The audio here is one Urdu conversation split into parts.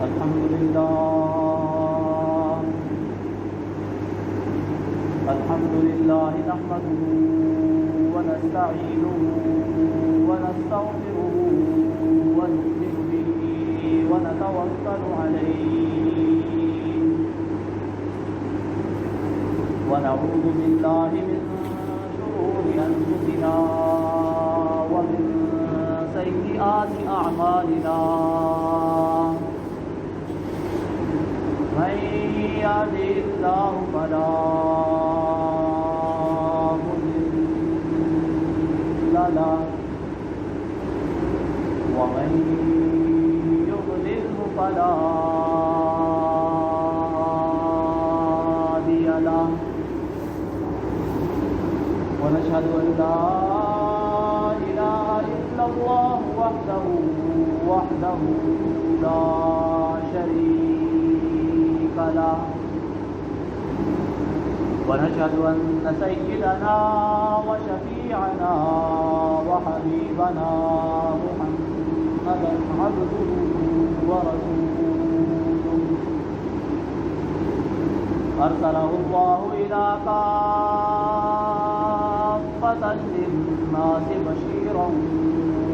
الحمد لله نحمده ونستعينه ونستغفره ونؤمن به ونتوكل عليه ونعوذ بالله من شرور أنفسنا ومن سيئات أعمالنا من يهده الله فلا مضل له ومن يضلله فلا هادي له ونشهد أن لا إله إلا الله وحده لا شريك له ونشهد أن سيدنا وشفيعنا وحبيبنا محمدا عبده ورسوله أرسله الله إلى كافة للناس بشيرا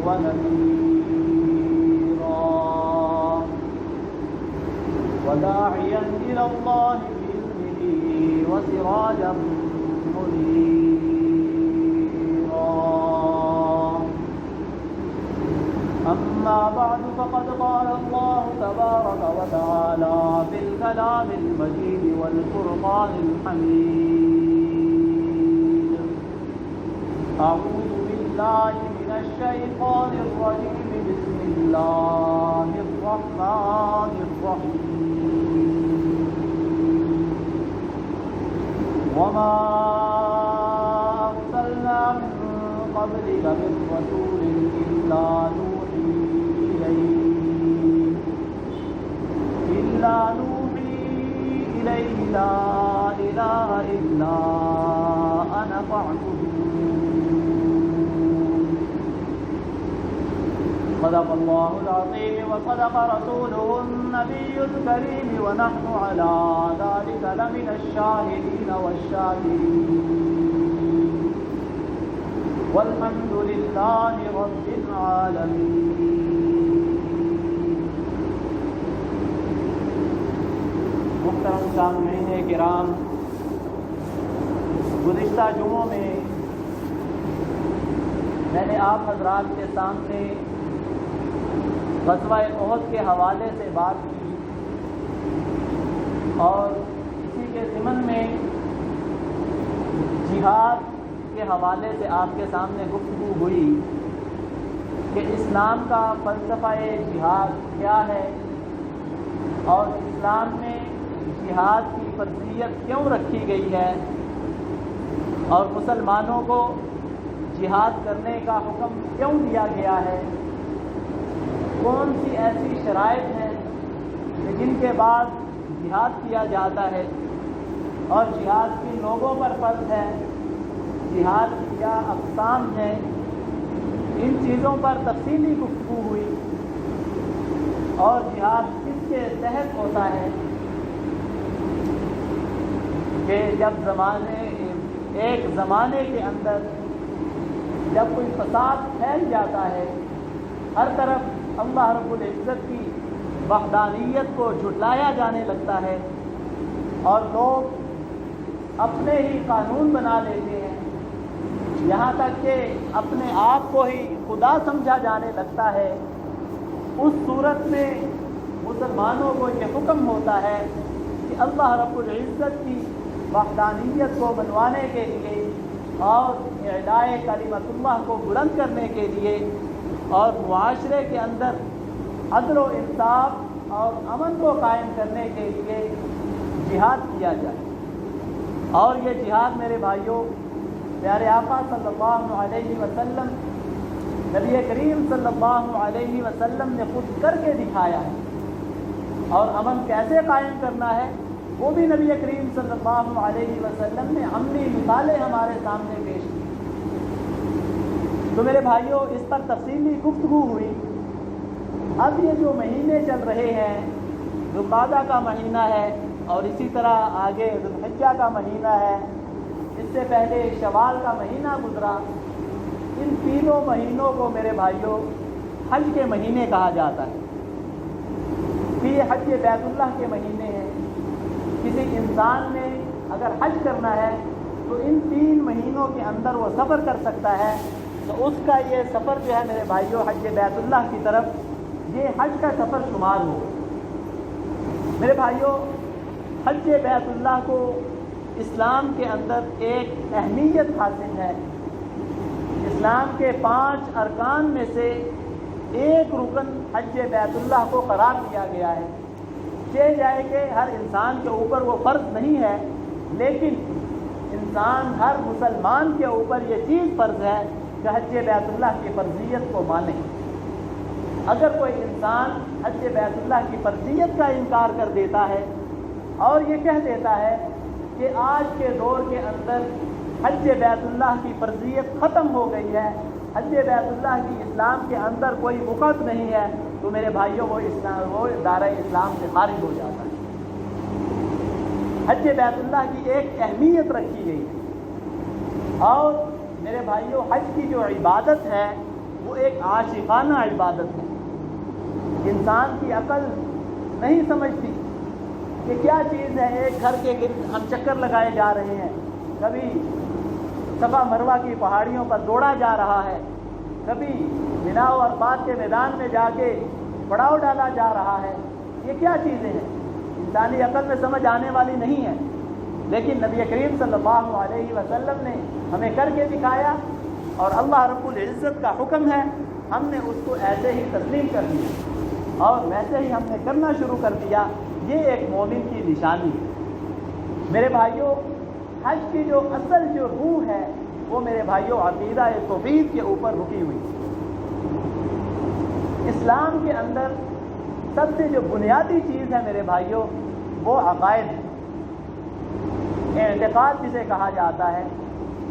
ونذيرا وداعيا إلى الله بإذنه وسراجا منيرا أما بعد فقد قال الله تبارك وتعالى في الكلام المجيد والفرقان الحميد أعوذ بالله من الشيطان الرجيم بسم الله الرحمن الرحيم وما أرسلنا من قبلك من رسول إلا نوحي إليه لا إله إلا أنا فاعبدون صدق الله العظيم وصدق رسوله النبي الكريم ونحن على ذلك لمن الشاهدين والشاكرين والحمد لله رب العالمين. محترم سامعین کرام، گزشتہ جمعوں میں نے آپ حضرات کے سامنے غزوہ احد کے حوالے سے بات کی اور اسی کے ضمن میں جہاد کے حوالے سے آپ کے سامنے گفتگو ہوئی کہ اسلام کا فلسفہ جہاد کیا ہے اور اسلام میں جہاد کی فرضیت کیوں رکھی گئی ہے اور مسلمانوں کو جہاد کرنے کا حکم کیوں دیا گیا ہے، کون سی ایسی شرائط ہیں جن کے بعد جہاد کیا جاتا ہے اور جہاد کن لوگوں پر فرض ہے، جہاد کی کیا اقسام ہیں، ان چیزوں پر تفصیلی گفتگو ہوئی اور جہاد کس کے تحت ہوتا ہے کہ جب ایک زمانے کے اندر جب کوئی فساد پھیل جاتا ہے، ہر طرف اللہ رب العزت کی وحدانیت کو جھٹلایا جانے لگتا ہے اور لوگ اپنے ہی قانون بنا لیتے ہیں، یہاں تک کہ اپنے آپ کو ہی خدا سمجھا جانے لگتا ہے، اس صورت میں مسلمانوں کو یہ حکم ہوتا ہے کہ اللہ رب العزت کی وحدانیت کو بنوانے کے لیے اور اعلاء کلمت اللہ کو بلند کرنے کے لیے اور معاشرے کے اندر عدل و انصاف اور امن کو قائم کرنے کے لیے جہاد کیا جائے. اور یہ جہاد میرے بھائیوں، پیارے آقا صلی اللہ علیہ وسلم، نبی کریم صلی اللہ علیہ وسلم نے خود کر کے دکھایا ہے اور امن کیسے قائم کرنا ہے وہ بھی نبی کریم صلی اللہ علیہ وسلم نے عملی مثالیں ہمارے سامنے پیش کی. تو میرے بھائیوں، اس پر تفصیلی گفتگو ہوئی. اب یہ جو مہینے چل رہے ہیں ذوالقعدہ کا مہینہ ہے اور اسی طرح آگے ذوالحجہ کا مہینہ ہے، اس سے پہلے شوال کا مہینہ گزرا۔ ان تینوں مہینوں کو میرے بھائیوں حج کے مہینے کہا جاتا ہے کہ یہ حج بیت اللہ کے مہینے ہیں۔ کسی انسان نے اگر حج کرنا ہے تو ان 3 مہینوں کے اندر وہ سفر کر سکتا ہے، تو اس کا یہ سفر جو ہے میرے بھائیوں حج بیت اللہ کی طرف، یہ حج کا سفر شمار ہو۔ میرے بھائیوں حج بیت اللہ کو اسلام کے اندر ایک اہمیت حاصل ہے۔ اسلام کے 5 ارکان میں سے ایک رکن حج بیت اللہ کو قرار دیا گیا ہے۔ یہ جائے کہ ہر انسان کے اوپر وہ فرض نہیں ہے، لیکن انسان ہر مسلمان کے اوپر یہ چیز فرض ہے کہ حج بیت اللہ کی فرضیت کو مانے۔ اگر کوئی انسان حج بیت اللہ کی فرضیت کا انکار کر دیتا ہے اور یہ کہہ دیتا ہے کہ آج کے دور کے اندر حج بیت اللہ کی فرضیت ختم ہو گئی ہے، حج بیت اللہ کی اسلام کے اندر کوئی وقت نہیں ہے، تو میرے بھائیوں وہ دائرہ اسلام سے خارج ہو جاتا ہے۔ حج بیت اللہ کی ایک اہمیت رکھی گئی ہے، اور میرے بھائیوں حج کی جو عبادت ہے وہ ایک عاشقانہ عبادت ہے۔ انسان کی عقل نہیں سمجھتی کہ کیا چیز ہے۔ ایک گھر کے گرد ہم چکر لگائے جا رہے ہیں، کبھی صفا مروہ کی پہاڑیوں پر دوڑا جا رہا ہے، کبھی مینا و عرفات کے میدان میں جا کے پڑاؤ ڈالا جا رہا ہے۔ یہ کیا چیزیں ہیں؟ انسانی عقل میں سمجھ آنے والی نہیں ہے، لیکن نبی کریم صلی اللہ علیہ وسلم نے ہمیں کر کے دکھایا، اور اللہ رب العزت کا حکم ہے، ہم نے اس کو ایسے ہی تسلیم کر دیا اور ویسے ہی ہم نے کرنا شروع کر دیا۔ یہ ایک مومن کی نشانی ہے۔ میرے بھائیوں حج کی جو اصل جو روح ہے وہ میرے بھائیوں عقیدہ توحید کے اوپر رکی ہوئی۔ اسلام کے اندر سب سے جو بنیادی چیز ہے میرے بھائیوں وہ عقائد ہے، اعتقاد جسے کہا جاتا ہے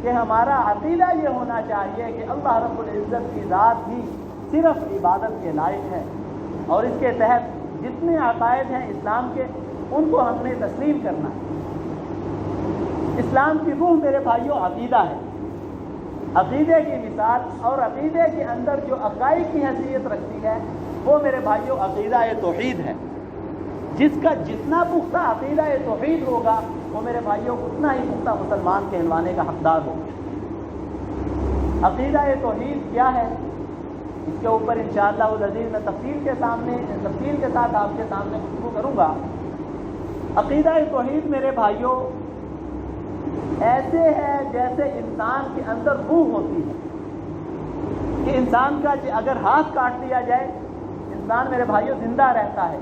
کہ ہمارا عقیدہ یہ ہونا چاہیے کہ اللہ رب العزت کی ذات ہی صرف عبادت کے لائق ہے، اور اس کے تحت جتنے عقائد ہیں اسلام کے ان کو ہم نے تسلیم کرنا ہے۔ اسلام کی روح میرے بھائیوں عقیدہ ہے۔ عقیدے کی مثال اور عقیدے کے اندر جو عقائد کی حیثیت رکھتی ہے وہ میرے بھائیوں عقیدہ توحید ہے۔ جس کا جتنا پختہ عقیدہ توحید ہوگا وہ میرے بھائیوں اتنا ہی پختہ مسلمان کہلوانے کا حقدار ہوگا۔ عقیدہ توحید کیا ہے اس کے اوپر انشاءاللہ العزیز میں تفصیل کے ساتھ آپ کے سامنے گفتگو کروں گا۔ عقیدہ توحید میرے بھائیوں ایسے ہے جیسے انسان کے اندر روح ہوتی ہے، کہ انسان کا اگر ہاتھ کاٹ دیا جائے انسان میرے بھائیوں زندہ رہتا ہے،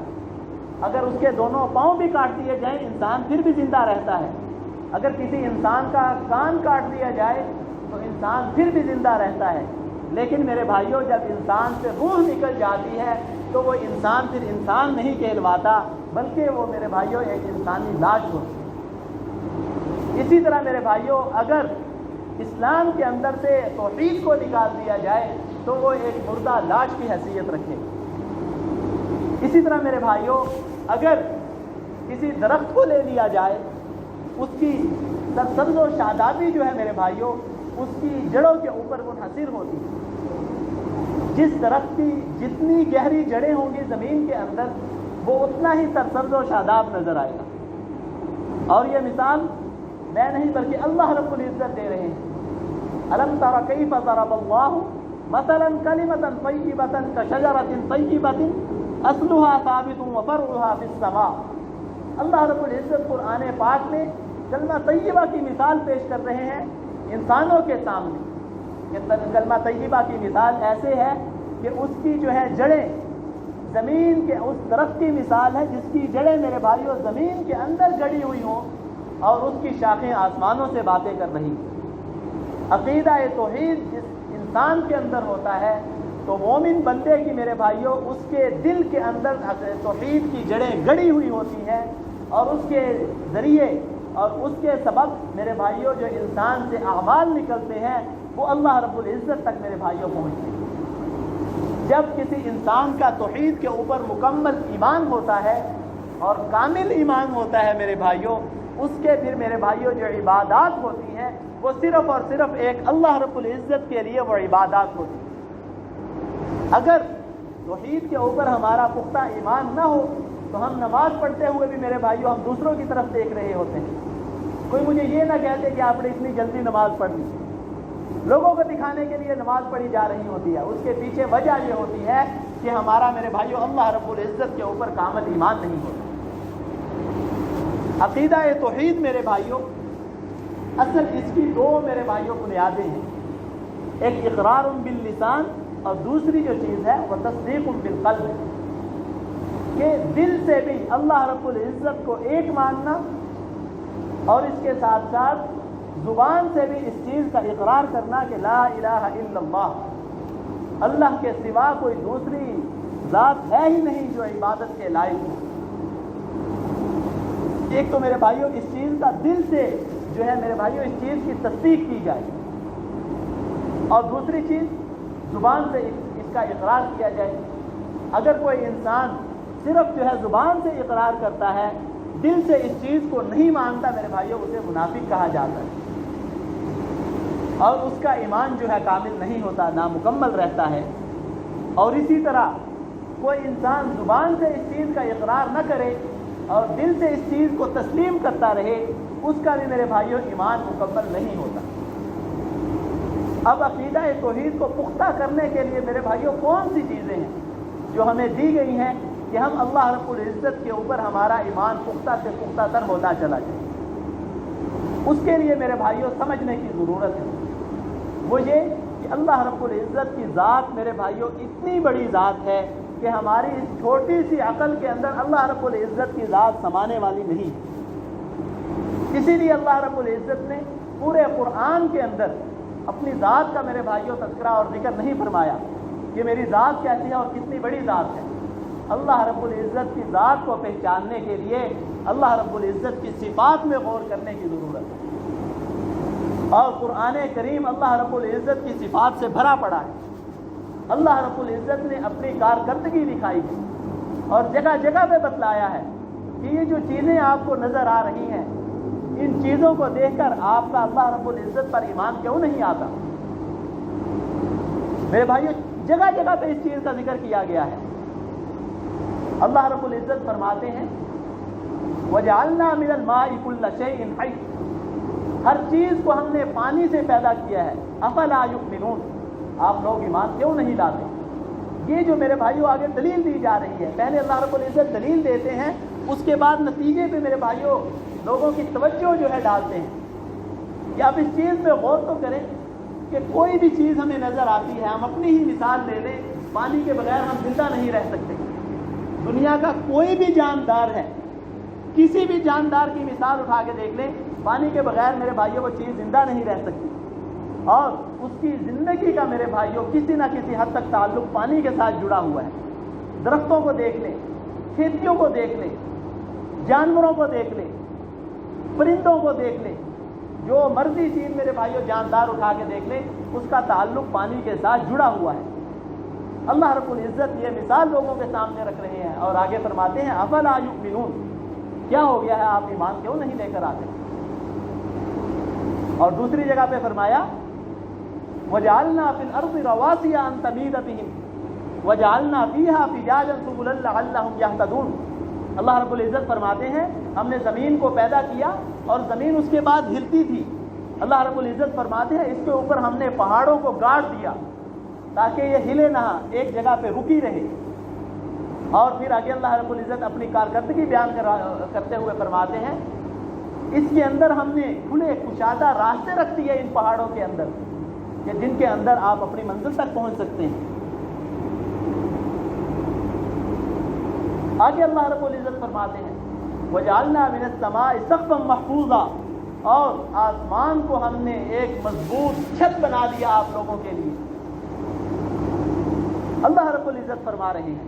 اگر اس کے دونوں پاؤں بھی کاٹ دیے جائیں انسان پھر بھی زندہ رہتا ہے، اگر کسی انسان کا کان کاٹ دیا جائے تو انسان پھر بھی زندہ رہتا ہے۔ لیکن میرے بھائیوں جب انسان سے روح نکل جاتی ہے تو وہ انسان پھر انسان نہیں کہلواتا، بلکہ وہ میرے بھائیوں ایک انسانی لاش ہوتی ہے۔ اسی طرح میرے بھائیوں اگر اسلام کے اندر سے توحید کو نکال دیا جائے تو وہ ایک مردہ لاش کی حیثیت رکھے۔ اسی طرح میرے بھائیوں اگر کسی درخت کو لے لیا جائے اس کی سرسبز و شادابی جو ہے میرے بھائیوں اس کی جڑوں کے اوپر منحصر ہوتی ہے۔ جس درخت کی جتنی گہری جڑیں ہوں گی زمین کے اندر وہ اتنا ہی سرسبز و شاداب نظر آئے گا۔ اور یہ مثال میں نہیں بلکہ اللہ رب العزت دے رہے ہیں۔ الم تر کیف ضرب اللہ مثلا کلمۃ طیبۃ کشجرۃ طیبۃ اصلها ثابت وفرعها في السماء۔ اللہ رب العزت قرآن پاک میں کلمہ طیبہ کی مثال پیش کر رہے ہیں انسانوں کے سامنے۔ کلمہ طیبہ کی مثال ایسے ہے کہ اس کی جو ہے جڑیں زمین کے اس درخت کی مثال ہے جس کی جڑیں میرے بھائیوں زمین کے اندر گڑی ہوئی ہوں اور اس کی شاخیں آسمانوں سے باتیں کر رہی ہیں۔ عقیدہ توحید جس انسان کے اندر ہوتا ہے تو مومن بندے کی میرے بھائیوں اس کے دل کے اندر توحید کی جڑیں گڑی ہوئی ہوتی ہیں، اور اس کے ذریعے اور اس کے سبب میرے بھائیوں جو انسان سے اعمال نکلتے ہیں وہ اللہ رب العزت تک میرے بھائیوں پہنچتے ہیں۔ جب کسی انسان کا توحید کے اوپر مکمل ایمان ہوتا ہے اور کامل ایمان ہوتا ہے میرے بھائیوں، اس کے پھر میرے بھائیوں جو عبادات ہوتی ہیں وہ صرف اور صرف ایک اللہ رب العزت کے لیے وہ عبادات ہوتی ہیں۔ اگر توحید کے اوپر ہمارا پختہ ایمان نہ ہو تو ہم نماز پڑھتے ہوئے بھی میرے بھائیوں ہم دوسروں کی طرف دیکھ رہے ہوتے ہیں۔ کوئی مجھے یہ نہ کہتے کہ آپ نے اتنی جلدی نماز پڑھ لی، لوگوں کو دکھانے کے لیے نماز پڑھی جا رہی ہوتی ہے، اس کے پیچھے وجہ یہ ہوتی ہے کہ ہمارا میرے بھائیوں اللہ رب العزت کے اوپر کامل ایمان نہیں ہوتا۔ عقیدہ توحید میرے بھائیوں اصل اس کی دو میرے بھائیوں بنیادیں ہیں، ایک اقرار باللسان اور دوسری جو چیز ہے وہ تصدیق بالقلب، کہ دل سے بھی اللہ رب العزت کو ایک ماننا اور اس کے ساتھ ساتھ زبان سے بھی اس چیز کا اقرار کرنا کہ لا الہ الا اللہ، اللہ کے سوا کوئی دوسری ذات ہے ہی نہیں جو عبادت کے لائق ہو۔ ایک تو میرے بھائیوں اس چیز کا دل سے جو ہے میرے بھائیوں اس چیز کی تصدیق کی جائے، اور دوسری چیز زبان سے اس کا اقرار کیا جائے۔ اگر کوئی انسان صرف جو ہے زبان سے اقرار کرتا ہے، دل سے اس چیز کو نہیں مانتا میرے بھائیوں، اسے منافق کہا جاتا ہے، اور اس کا ایمان جو ہے کامل نہیں ہوتا، نامکمل رہتا ہے۔ اور اسی طرح کوئی انسان زبان سے اس چیز کا اقرار نہ کرے اور دل سے اس چیز کو تسلیم کرتا رہے، اس کا بھی میرے بھائیوں ایمان مکمل نہیں ہوتا۔ اب عقیدہ توحید کو پختہ کرنے کے لیے میرے بھائیوں کون سی چیزیں ہیں جو ہمیں دی گئی ہیں کہ ہم اللہ رب العزت کے اوپر ہمارا ایمان پختہ سے پختہ تر ہوتا چلا جائے؟ اس کے لیے میرے بھائیوں سمجھنے کی ضرورت ہے، وہ یہ کہ اللہ رب العزت کی ذات میرے بھائیوں اتنی بڑی ذات ہے کہ ہماری اس چھوٹی سی عقل کے اندر اللہ رب العزت کی ذات سمانے والی نہیں۔ اسی لیے اللہ رب العزت نے پورے قرآن کے اندر اپنی ذات کا میرے بھائیوں تذکرہ اور ذکر نہیں فرمایا کہ میری ذات کیسی ہے اور کتنی بڑی ذات ہے۔ اللہ رب العزت کی ذات کو پہچاننے کے لیے اللہ رب العزت کی صفات میں غور کرنے کی ضرورت ہے، اور قرآن کریم اللہ رب العزت کی صفات سے بھرا پڑا ہے۔ اللہ رب العزت نے اپنی کارکردگی دکھائی ہے اور جگہ جگہ پہ بتلایا ہے کہ یہ جو چیزیں آپ کو نظر آ رہی ہیں، ان چیزوں کو دیکھ کر آپ کا اللہ رب العزت پر ایمان کیوں نہیں آتا؟ میرے بھائیو جگہ جگہ پہ اس چیز کا ذکر کیا گیا ہے۔ اللہ رب العزت فرماتے ہیں وَجَعَلْنَا مِنَ الْمَاءِ كُلَّ شَيْءٍ حَيٍّ، ہر چیز کو ہم نے پانی سے پیدا کیا ہے۔ أَفَلَا يُؤْمِنُونَ، آپ لوگ ایمان کیوں نہیں لاتے؟ یہ جو میرے بھائیوں آگے دلیل دی جا رہی ہے، پہلے اللہ رب العزت دلیل دیتے ہیں، اس کے بعد نتیجے پہ میرے بھائیوں لوگوں کی توجہ جو ہے ڈالتے ہیں کہ آپ اس چیز پہ غور تو کریں کہ کوئی بھی چیز ہمیں نظر آتی ہے، ہم اپنی ہی مثال لے لیں، پانی کے بغیر ہم زندہ نہیں رہ سکتے۔ دنیا کا کوئی بھی جاندار ہے، کسی بھی جاندار کی مثال اٹھا کے دیکھ لیں، پانی کے بغیر میرے بھائیوں وہ چیز زندہ نہیں رہ سکتی، اور اس کی زندگی کا میرے بھائیوں کسی نہ کسی حد تک تعلق پانی کے ساتھ جڑا ہوا ہے۔ درختوں کو دیکھ لیں، کھیتیوں کو دیکھ لیں، جانوروں کو دیکھ لیں، پرندوں کو دیکھ لیں، جو مرضی چیز میرے بھائیوں جاندار اٹھا کے دیکھ لیں، اس کا تعلق پانی کے ساتھ جڑا ہوا ہے۔ اللہ رب العزت یہ مثال لوگوں کے سامنے رکھ رہے ہیں اور آگے فرماتے ہیں افلا یؤمنون، کیا ہو گیا ہے آپ ایمان کیوں نہیں لے کر آتے؟ اور دوسری جگہ پہ فرمایا وَجَعَلْنَا فِي الْأَرْضِ رَوَاسِيَ أَن تَمِيدَ بِهِمْ وَجَعَلْنَا فِيهَا فِجَاجًا سُبُلًا لَعَلَّهُمْ يَهْتَدُونَ۔ اللہ رب العزت فرماتے ہیں ہم نے زمین کو پیدا کیا اور زمین اس کے بعد ہلتی تھی۔ اللہ رب العزت فرماتے ہیں اس کے اوپر ہم نے پہاڑوں کو گاڑ دیا تاکہ یہ ہلے نہ، ایک جگہ پہ رکی رہے۔ اور پھر آگے اللہ رب العزت اپنی کارکردگی بیان کرتے ہوئے فرماتے ہیں اس کے اندر ہم نے کھلے کشادہ راستے رکھ دیے ان پہاڑوں کے اندر کہ جن کے اندر آپ اپنی منزل تک پہنچ سکتے ہیں۔ آگے اللہ رب العزت فرماتے ہیں وَجَعَلْنَا مِنَ السَّمَاءِ سَقْفًا مَحْفُوظًا، اور آسمان کو ہم نے ایک مضبوط چھت بنا دیا آپ لوگوں کے لیے۔ اللہ رب العزت فرما رہے ہیں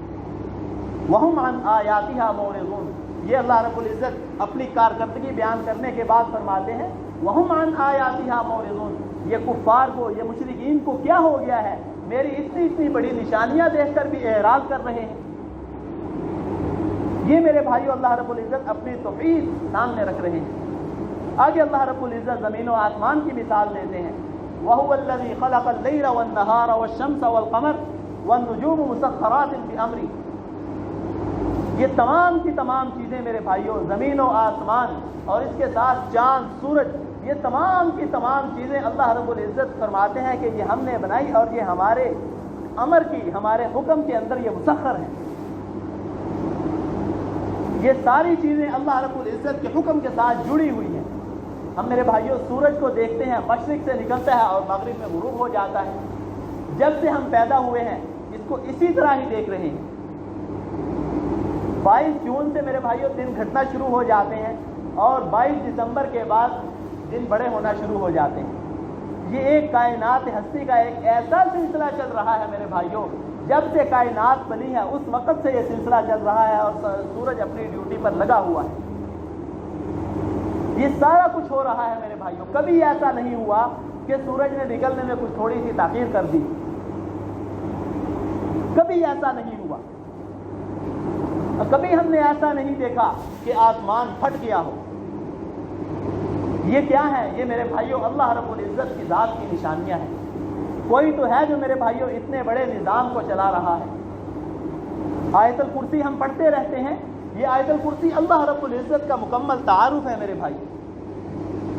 وَهُمْ عَنْ آيَاتِهَا مُعْرِضُونَ، یہ اللہ رب العزت اپنی کارکردگی بیان کرنے کے بعد فرماتے ہیں وَهُمْ عَنْ آيَاتِهَا مُعْرِضُونَ، یہ کفار کو، یہ مشرکین کو کیا ہو گیا ہے، میری اتنی بڑی نشانیاں دیکھ کر بھی اعراض کر رہے ہیں۔ یہ میرے بھائیو اللہ رب العزت اپنی توحید سامنے رکھ رہے ہیں۔ آگے اللہ رب العزت زمین و آسمان کی مثال دیتے ہیں، وَهُوَ الَّذِي خَلَقَ اللَّيْلَ وَالنَّهَارَ وَالشَّمْسَ وَالْقَمَرَ وَالنُّجُومُ مُسَخَّرَاتٍ بِأَمْرِهِ۔ یہ تمام کی تمام چیزیں میرے بھائیوں، زمین و آسمان اور اس کے ساتھ چاند، سورج، یہ تمام کی تمام چیزیں اللہ رب العزت فرماتے ہیں کہ یہ ہم نے بنائی اور یہ ہمارے امر کی، ہمارے حکم کے اندر یہ مسخر ہیں۔ یہ ساری چیزیں اللہ رب العزت کے حکم کے ساتھ جڑی ہوئی ہیں۔ ہم میرے بھائیوں سورج کو دیکھتے ہیں، مشرق سے نکلتا ہے اور مغرب میں غروب ہو جاتا ہے۔ جب سے ہم پیدا ہوئے ہیں اس کو اسی طرح ہی دیکھ رہے ہیں۔ 22 جون سے میرے بھائیوں دن گھٹنا شروع ہو جاتے ہیں اور 22 دسمبر کے بعد دن بڑے ہونا شروع ہو جاتے ہیں۔ یہ ایک کائنات ہستی کا ایک ایسا سلسلہ چل رہا ہے میرے بھائیوں، جب سے کائنات بنی ہے اس وقت سے یہ سلسلہ چل رہا ہے اور سورج اپنی ڈیوٹی پر لگا ہوا ہے۔ یہ سارا کچھ ہو رہا ہے میرے بھائیوں، کبھی ایسا نہیں ہوا کہ سورج نے نکلنے میں کچھ تھوڑی سی تاخیر کر دی، کبھی ایسا نہیں ہوا۔ کبھی ہم نے ایسا نہیں دیکھا کہ آسمان پھٹ گیا ہو۔ یہ کیا ہے؟ یہ میرے بھائیوں اللہ رب العزت کی ذات کی نشانیاں ہیں۔ کوئی تو ہے جو میرے بھائیوں اتنے بڑے نظام کو چلا رہا ہے۔ آیت الکرسی ہم پڑھتے رہتے ہیں، یہ آیت الکرسی اللہ رب العزت کا مکمل تعارف ہے میرے بھائی۔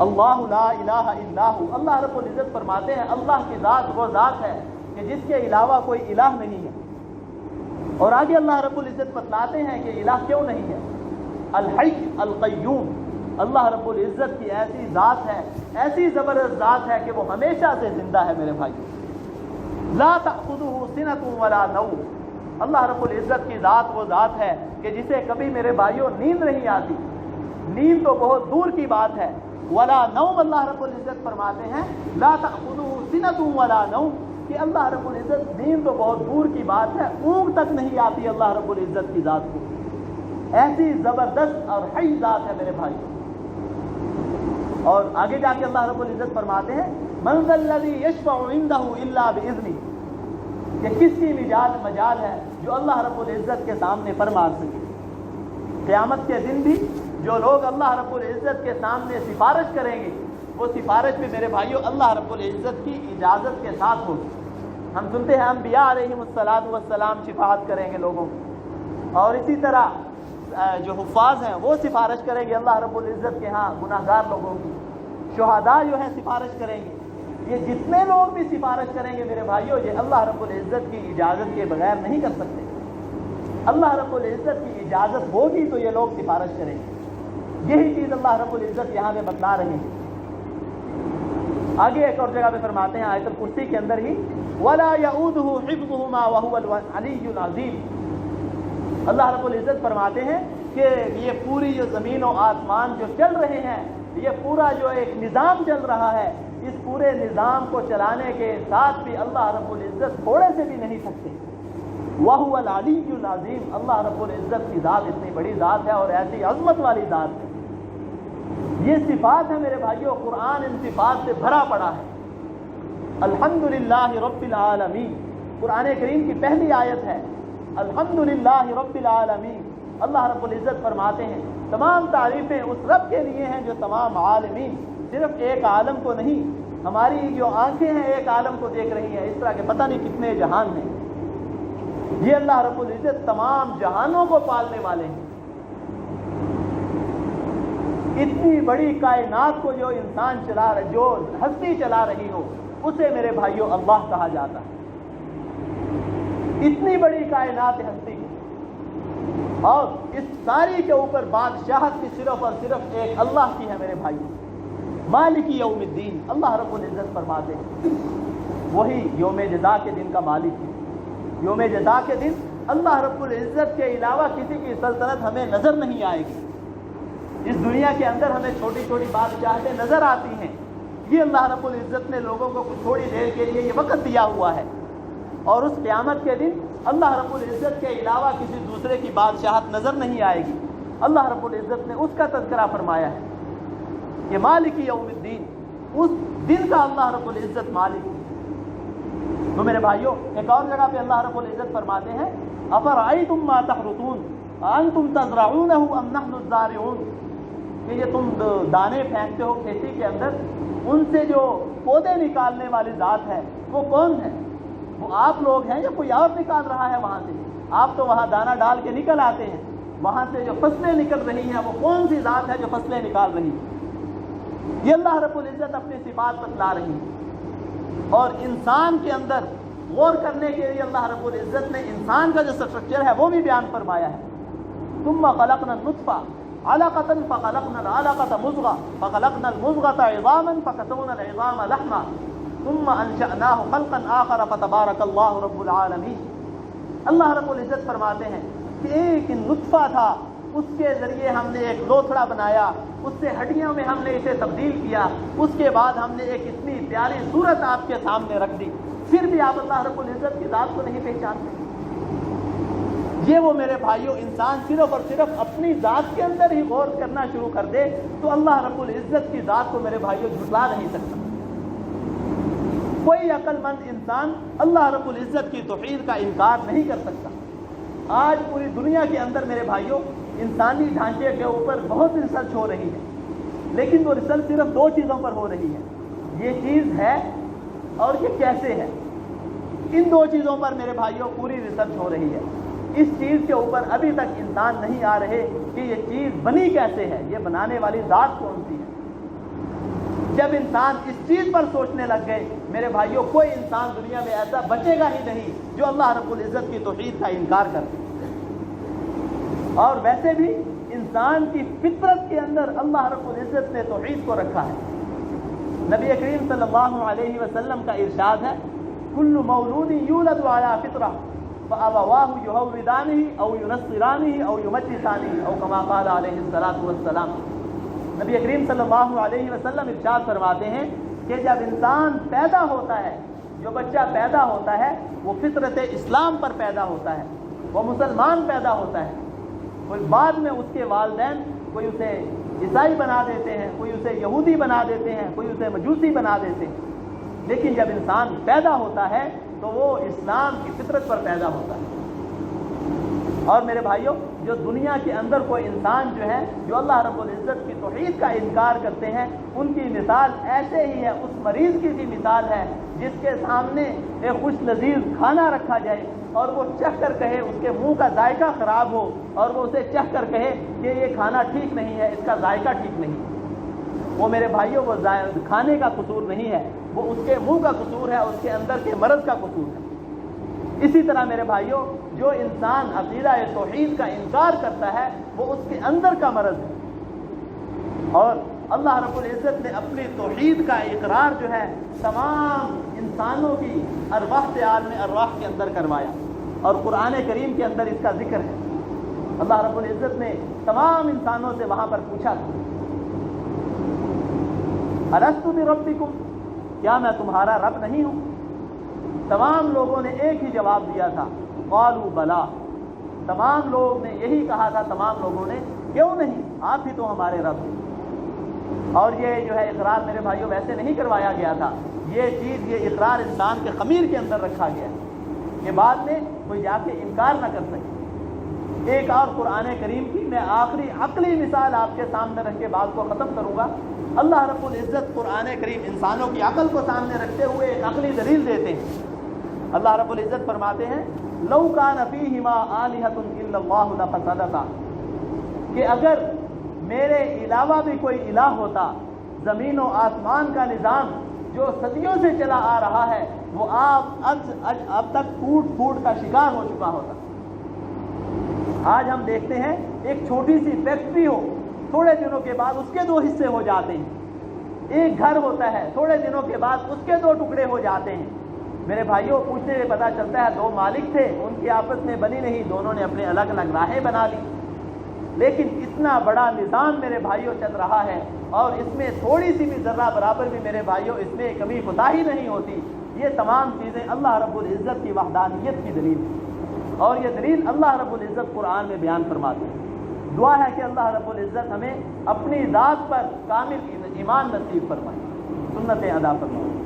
اللہ لا الہ الا ہو، اللہ رب العزت فرماتے ہیں اللہ کی ذات وہ ذات ہے کہ جس کے علاوہ کوئی الہ نہیں ہے۔ اور آگے اللہ رب العزت بتلاتے ہیں کہ الہ کیوں نہیں ہے۔ الحی القیوم، اللہ رب العزت کی ایسی ذات ہے، ایسی زبردست ذات ہے کہ وہ ہمیشہ سے زندہ ہے میرے بھائی۔ لا تأخذہ سنۃ ولا نوم، اللہ رب العزت کی ذات وہ ذات ہے کہ جسے کبھی میرے بھائیوں نیند نہیں آتی، نیند تو بہت دور کی بات ہے۔ ولا نوم، اللہ رب العزت فرماتے ہیں لا تأخذہ سنۃ ولا نوم، کہ اللہ رب العزت نیند تو بہت دور کی بات ہے، اونگ تک نہیں آتی اللہ رب العزت کی ذات کو۔ ایسی زبردست اور حی ذات ہے میرے بھائی۔ اور آگے جا کے اللہ رب العزت فرماتے ہیں من ذا الذی یشفع عندہ الا باذنہ، کہ کس کی مجال ہے جو اللہ رب العزت کے سامنے فرما سکے۔ قیامت کے دن بھی جو لوگ اللہ رب العزت کے سامنے سفارش کریں گے، وہ سفارش بھی میرے بھائیوں اللہ رب العزت کی اجازت کے ساتھ ہوگی۔ ہم سنتے ہیں انبیاء علیہم السلام شفاعت کریں گے لوگوں کی، اور اسی طرح جو حفاظ ہیں وہ سفارش کریں گے اللہ رب العزت کے ہاں گناہ گار لوگوں کی، شہداء جو ہیں سفارش کریں گے۔ یہ جتنے لوگ بھی سفارش کریں گے میرے بھائیوں، یہ اللہ رب العزت کی اجازت کے بغیر نہیں کر سکتے۔ اللہ رب العزت کی اجازت ہوگی تو یہ لوگ سفارش کریں گے۔ یہی چیز اللہ رب العزت یہاں پہ بتلا رہے ہیں۔ آگے ایک اور جگہ پہ فرماتے ہیں آیت الکرسی کے اندر ہی وَلَا يَعُودُهُ حِفْظُهُمَا وَهُوَ الْعَلِيُّ الْعَظِيمُ، اللہ رب العزت فرماتے ہیں کہ یہ پوری جو زمین و آسمان جو چل رہے ہیں، یہ پورا جو ایک نظام چل رہا ہے، اس پورے نظام کو چلانے کے ساتھ بھی اللہ رب العزت تھوڑے سے بھی نہیں تھکتے۔ وَهُوَ الْعَلِيُّ الْعَظِيمُ، اللہ رب العزت کی ذات اتنی بڑی ذات ہے اور ایسی عظمت والی ذات ہے۔ یہ صفات ہے میرے بھائیوں، قرآن ان صفات سے بھرا پڑا ہے۔ الحمدللہ رب العالمین، قرآن کریم کی پہلی آیت ہے الحمدللہ رب العالمین۔ اللہ رب العزت فرماتے ہیں تمام تعریفیں اس رب کے لیے ہیں جو تمام عالمین، صرف ایک عالم کو نہیں، ہماری جو آنکھیں ہیں ایک عالم کو دیکھ رہی ہیں، اس طرح کے پتہ نہیں کتنے جہان ہیں۔ یہ اللہ رب العزت تمام جہانوں کو پالنے والے ہیں۔ اتنی بڑی کائنات کو جو انسان چلا رہا، جو ہستی چلا رہی ہو، اسے میرے بھائیوں اللہ کہا جاتا ہے۔ اتنی بڑی کائنات ہستی، اور اس ساری کے اوپر بادشاہت کی صرف اور صرف ایک اللہ کی ہے میرے بھائیوں۔ مالک یوم الدین، اللہ رب العزت فرماتے ہیں وہی یوم جزا کے دن کا مالک ہے۔ یوم جزا کے دن اللہ رب العزت کے علاوہ کسی کی سلطنت ہمیں نظر نہیں آئے گی۔ اس دنیا کے اندر ہمیں چھوٹی چھوٹی بادشاہتیں نظر آتی ہیں، یہ اللہ رب العزت نے لوگوں کو کچھ تھوڑی دیر کے لیے یہ وقت دیا ہوا ہے، اور اس قیامت کے دن اللہ رب العزت کے علاوہ کسی دوسرے کی بادشاہت نظر نہیں آئے گی۔ اللہ رب العزت نے اس کا تذکرہ فرمایا ہے کہ مالک یوم الدین، اس دن کا اللہ رب العزت مالک ہے۔ تو میرے بھائیوں ایک اور جگہ پہ اللہ رب العزت فرماتے ہیں افرأیتم ما تحرثون، انتم تزرعونہ ام نحن الزارعون، کہ یہ تم دانے پھینکتے ہو کھیتی کے اندر، ان سے جو پودے نکالنے والی ذات ہے وہ کون ہے؟ وہ آپ لوگ ہیں یا کوئی اور نکال رہا ہے وہاں سے؟ آپ تو وہاں دانہ ڈال کے نکل آتے ہیں، وہاں سے جو فصلیں نکل رہی ہیں وہ کون سی ذات ہے جو فصلیں نکال رہی ہے؟ یہ اللہ رب العزت اپنی صفات بتلا رہی ہے۔ اور انسان کے اندر غور کرنے کے لیے اللہ رب العزت نے انسان کا جو سٹرکچر ہے وہ بھی بیان فرمایا ہے۔ ثم خلقنا النطفہ علقۃ فخلقنا العلقۃ مضغۃ فخلقنا المضغۃ عظاما فكسونا العظام لحما ثم انشأناه خلقا آخر فتبارک اللہ رب العالمین۔ اللہ رب العزت فرماتے ہیں کہ ایک نطفہ تھا، اس کے ذریعے ہم نے ایک لوتھڑا بنایا، اس سے ہڈیوں میں ہم نے اسے تبدیل کیا، اس کے بعد ہم نے ایک اتنی پیاری صورت آپ کے سامنے رکھ دی، پھر بھی آپ اللہ رب العزت کی ذات کو نہیں پہچانتے۔ یہ وہ میرے بھائیوں، انسان صرف اور صرف اپنی ذات کے اندر ہی غور کرنا شروع کر دے تو اللہ رب العزت کی ذات کو میرے بھائیوں جھٹلا نہیں سکتا۔ کوئی عقل مند انسان اللہ رب العزت کی توحید کا انکار نہیں کر سکتا۔ آج پوری دنیا کے اندر میرے بھائیوں انسانی ڈھانچے کے اوپر بہت ریسرچ ہو رہی ہے، لیکن وہ ریسرچ صرف دو چیزوں پر ہو رہی ہے، یہ چیز ہے اور یہ کیسے ہے۔ ان دو چیزوں پر میرے بھائیوں پوری ریسرچ ہو رہی ہے۔ اس چیز کے اوپر ابھی تک انسان نہیں آ رہے کہ یہ چیز بنی کیسے ہے، یہ بنانے والی ذات کون سی ہے۔ جب انسان اس چیز پر سوچنے لگ گئے میرے بھائیوں، کوئی انسان دنیا میں ایسا بچے گا ہی نہیں جو اللہ رب العزت کی توحید کا انکار کرے۔ اور ویسے بھی انسان کی فطرت کے اندر اللہ رب العزت نے توحید کو رکھا ہے۔ نبی کریم صلی اللہ علیہ وسلم کا ارشاد ہے، کل مولود یولد علی فطرہ فابواہ یہودانہ او ینصرانہ او یمجسانہ او کما قال علیہ الصلوۃ والسلام۔ نبی کریم صلی اللہ علیہ وسلم ارشاد فرماتے ہیں کہ جب انسان پیدا ہوتا ہے، جو بچہ پیدا ہوتا ہے وہ فطرت اسلام پر پیدا ہوتا ہے، وہ مسلمان پیدا ہوتا ہے۔ کوئی بعد میں اس کے والدین کوئی اسے عیسائی بنا دیتے ہیں، کوئی اسے یہودی بنا دیتے ہیں، کوئی اسے مجوسی بنا دیتے ہیں، لیکن جب انسان پیدا ہوتا ہے تو وہ اسلام کی فطرت پر پیدا ہوتا ہے۔ اور میرے بھائیوں، جو دنیا کے اندر کوئی انسان جو ہے جو اللہ رب العزت کی توحید کا انکار کرتے ہیں، ان کی مثال ایسے ہی ہے، اس مریض کی بھی مثال ہے جس کے سامنے ایک خوش لذیذ کھانا رکھا جائے اور وہ چکھ کر کہے، اس کے منہ کا ذائقہ خراب ہو اور وہ اسے چکھ کر کہے کہ یہ کھانا ٹھیک نہیں ہے، اس کا ذائقہ ٹھیک نہیں ہے۔ وہ میرے بھائیوں وہ کھانے کا قصور نہیں ہے، وہ اس کے منہ کا قصور ہے، اس کے اندر کے مرض کا قصور ہے۔ اسی طرح میرے بھائیوں، جو انسان عقیدہ توحید کا انکار کرتا ہے وہ اس کے اندر کا مرض ہے۔ اور اللہ رب العزت نے اپنی توحید کا اقرار جو ہے تمام انسانوں کی ارواح سے عالم ارواح کے اندر کروایا، اور قرآن کریم کے اندر اس کا ذکر ہے۔ اللہ رب العزت نے تمام انسانوں سے وہاں پر پوچھا، الست بربکم، کیا میں تمہارا رب نہیں ہوں؟ تمام لوگوں نے ایک ہی جواب دیا تھا، قالوا بلا۔ تمام لوگ نے یہی کہا تھا، تمام لوگوں نے، کیوں نہیں، آپ ہی تو ہمارے رب ہیں۔ اور یہ جو ہے اقرار میرے بھائیوں ویسے نہیں کروایا گیا تھا، یہ چیز، یہ اقرار انسان کے خمیر کے اندر رکھا گیا کہ بعد میں کوئی جا کے انکار نہ کر سکے۔ ایک اور قرآن کریم کی میں آخری عقلی مثال آپ کے سامنے رکھ کے بات کو ختم کروں گا۔ اللہ رب العزت قرآن کریم انسانوں کی عقل کو سامنے رکھتے ہوئے ایک عقلی دلیل دیتے ہیں۔ اللہ رب العزت فرماتے ہیں، لو کان فیہما آلہۃ الا اللہ لفسدتا، کہ اگر میرے علاوہ بھی کوئی الہ ہوتا، زمین و آسمان کا نظام جو صدیوں سے چلا آ رہا ہے وہ اب تک ٹوٹ پھوٹ کا شکار ہو چکا ہوتا۔ آج ہم دیکھتے ہیں ایک چھوٹی سی فیکٹری ہو، تھوڑے دنوں کے بعد اس کے دو حصے ہو جاتے ہیں۔ ایک گھر ہوتا ہے، تھوڑے دنوں کے بعد اس کے دو ٹکڑے ہو جاتے ہیں۔ میرے بھائیوں، پوچھنے سے پتہ چلتا ہے دو مالک تھے، ان کی آپس میں بنی نہیں، دونوں نے اپنے الگ الگ راہیں بنا لی۔ لیکن اتنا بڑا نظام میرے بھائیوں چل رہا ہے، اور اس میں تھوڑی سی بھی ذرہ برابر بھی میرے بھائیوں اس میں کمی کوتاہی نہیں ہوتی۔ یہ تمام چیزیں اللہ رب العزت کی وحدانیت کی دلیل ہے، اور یہ دلیل اللہ رب العزت قرآن میں بیان فرماتے ہیں۔ دعا ہے کہ اللہ رب العزت ہمیں اپنی ذات پر کامل ایمان نصیب فرمائے، سنتیں ادا فرمائے۔